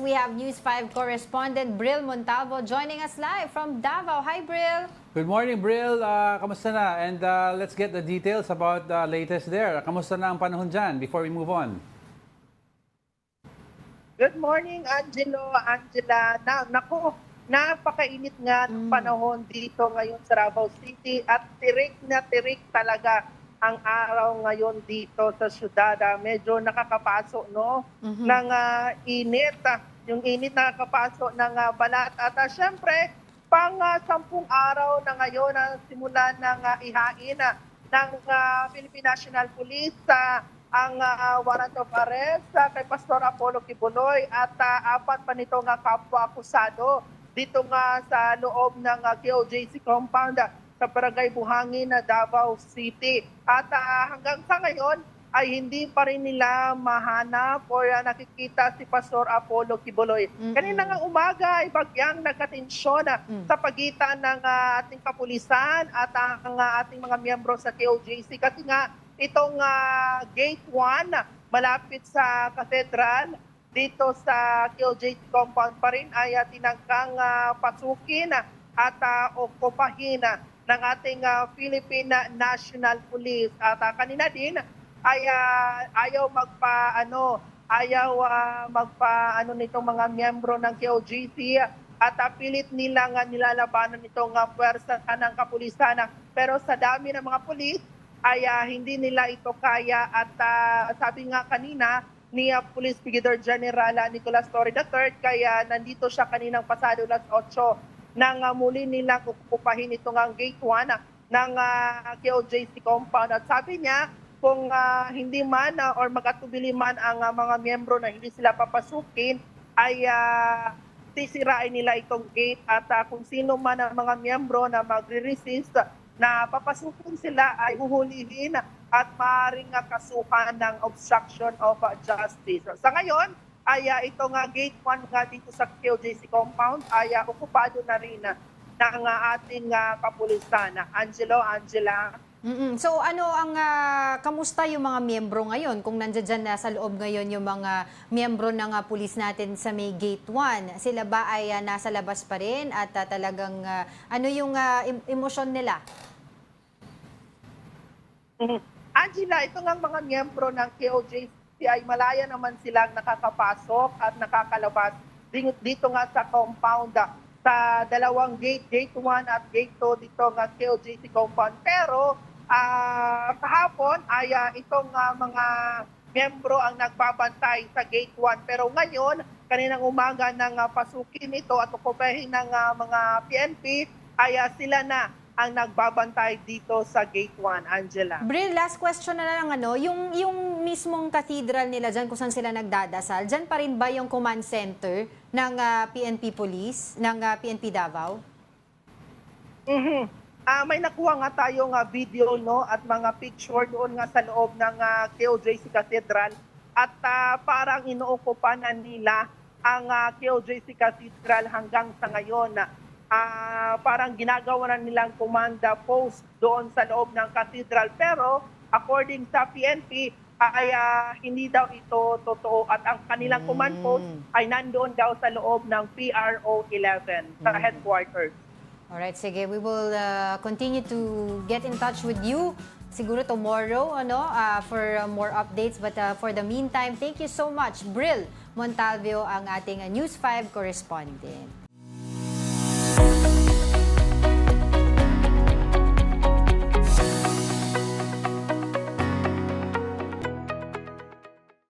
we have News 5 correspondent Bril Montalvo joining us live from Davao. Hi, Bril. Good morning, Bril. Kamusta na? And let's get the details about the latest there. Kamusta na ang panahon dyan before we move on? Good morning, Angela. Naku, napakainit nga ng panahon dito ngayon sa Davao City at tirik na tirik talaga ang araw ngayon dito sa syudad. Medyo nakakapaso ng init. Yung init nakakapaso ng balat. At syempre, pang 10 araw na ngayon ang simula ng ihain ng Philippine National Police ang warrant of arrest kay Pastor Apollo Kibuloy at 4 pa nito nga kapwa-akusado dito nga sa loob ng KOJC compound sa Barangay Buhangin na Davao City. At hanggang sa ngayon ay hindi pa rin nila mahanap o nakikita si Pastor Apollo Kibuloy. Kanina nga umaga ay bagyang nagkatensyon sa pagitan ng ating kapulisan at ang ating mga miyembro sa KOJC kasi nga itong Gate 1 malapit sa Cathedral dito sa KOJC compound pa rin ay tinangkang pasukin at okupahin ng ating Philippine National Police. At kanina din ay ayaw magpa nitong mga miyembro ng KOJC at pilit nilang nilalabanan itong puwersa ng kapulisan. Pero sa dami ng mga pulis ay hindi nila ito kaya at sabi nga kanina ni Police Brigadier General Nicolas Torre III kaya nandito siya kaninang pasado alas 8 nang muli nilang kukupahin itong Gate 1 ng KOJC compound. At sabi niya kung hindi man or magatubili man ang mga miyembro na hindi sila papasukin ay sisirain nila itong gate at kung sino man ang mga miyembro na magre-resist na papasukin sila ay uhulihin at maaaring kasuhan ng obstruction of justice. Sa ngayon, ay itong Gate 1 nga dito sa KOJC compound ay okupado na rin ng ating kapulisan. Angela. So ano ang kamusta yung mga miyembro ngayon? Kung nandiyan na sa loob ngayon yung mga miyembro ng pulis natin sa may Gate 1, sila ba ay nasa labas pa rin at talagang ano yung emosyon nila? Angela, ito nga mga miyembro ng KOJC ay malaya naman silang nakakapasok at nakakalabas dito nga sa compound sa dalawang gate, Gate 1 at Gate 2 dito nga KOJC compound. Pero kahapon ay itong mga miyembro ang nagbabantay sa Gate 1. Pero ngayon, kaninang umaga nang pasukin ito at okupahin ng mga PNP, ay sila na ang nagbabantay dito sa Gate 1, Angela. Bril, last question na lang, yung mismong cathedral nila dyan kung saan sila nagdadasal, dyan pa rin ba yung command center ng PNP Police, ng PNP Davao? May nakuha nga tayong video at mga picture doon nga sa loob ng KOJC Cathedral at parang inookupan na nila ang KOJC Cathedral hanggang sa ngayon. Parang ginagawa na nilang commander post doon sa loob ng cathedral. Pero according sa PNP, ay hindi daw ito totoo at ang kanilang command post ay nandoon daw sa loob ng PRO 11 sa headquarters. Alright, sige. We will continue to get in touch with you siguro tomorrow for more updates. But for the meantime, thank you so much, Bril Montalvo, ang ating News 5 correspondent.